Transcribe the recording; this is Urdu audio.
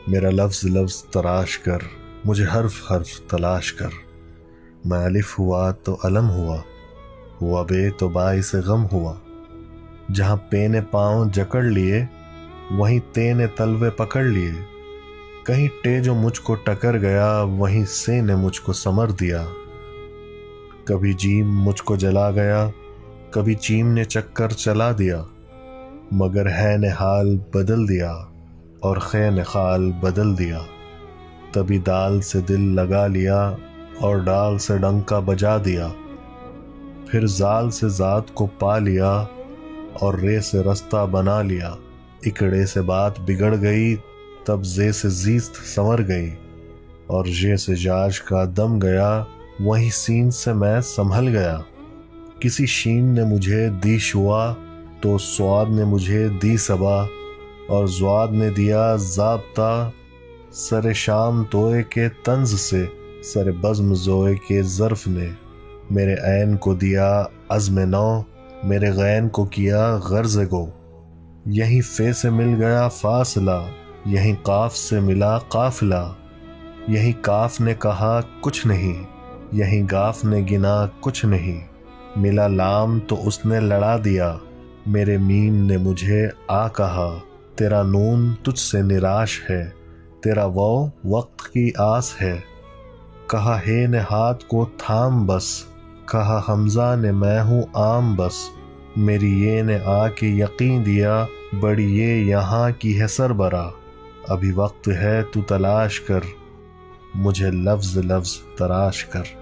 میرا لفظ لفظ تراش کر، مجھے حرف حرف تلاش کر۔ میں الف ہوا تو علم ہوا بے تو باعث غم ہوا۔ جہاں پے نے پاؤں جکڑ لیے، وہیں تے نے تلوے پکڑ لیے۔ کہیں ٹے جو مجھ کو ٹکر گیا، وہیں سے نے مجھ کو سمر دیا۔ کبھی جیم مجھ کو جلا گیا، کبھی چیم نے چکر چلا دیا۔ مگر ہے نے حال بدل دیا، اور خے نے خال بدل دیا۔ تبھی دال سے دل لگا لیا، اور ڈال سے ڈنکا بجا دیا۔ پھر زال سے ذات کو پا لیا، اور رے سے رستہ بنا لیا۔ اکڑے سے بات بگڑ گئی، تب زے سے زیست سنور گئی۔ اور ژے سے جاج کا دم گیا، وہیں سین سے میں سنبھل گیا۔ کسی شین نے مجھے دی شوا، تو سواد نے مجھے دی صبا۔ اور زواد نے دیا ضابطہ، سر شام توئے کے طنز سے، سر بزم زوئے کے ظرف نے۔ میرے عین کو دیا عزم نو، میرے غین کو کیا غرض گو۔ یہیں فے سے مل گیا فاصلہ، یہیں قاف سے ملا قافلہ۔ یہیں کاف نے کہا کچھ نہیں، یہیں گاف نے گنا کچھ نہیں۔ ملا لام تو اس نے لڑا دیا، میرے میم نے مجھے آ کہا۔ تیرا نون تجھ سے نراش ہے، تیرا واو وقت کی آس ہے۔ کہا ہے نے ہاتھ کو تھام بس، کہا حمزہ نے میں ہوں عام بس۔ میری یہ نے آ کے یقین دیا، بڑی یہ یہاں کی ہے سربراہ۔ ابھی وقت ہے تو تلاش کر، مجھے لفظ لفظ تراش کر۔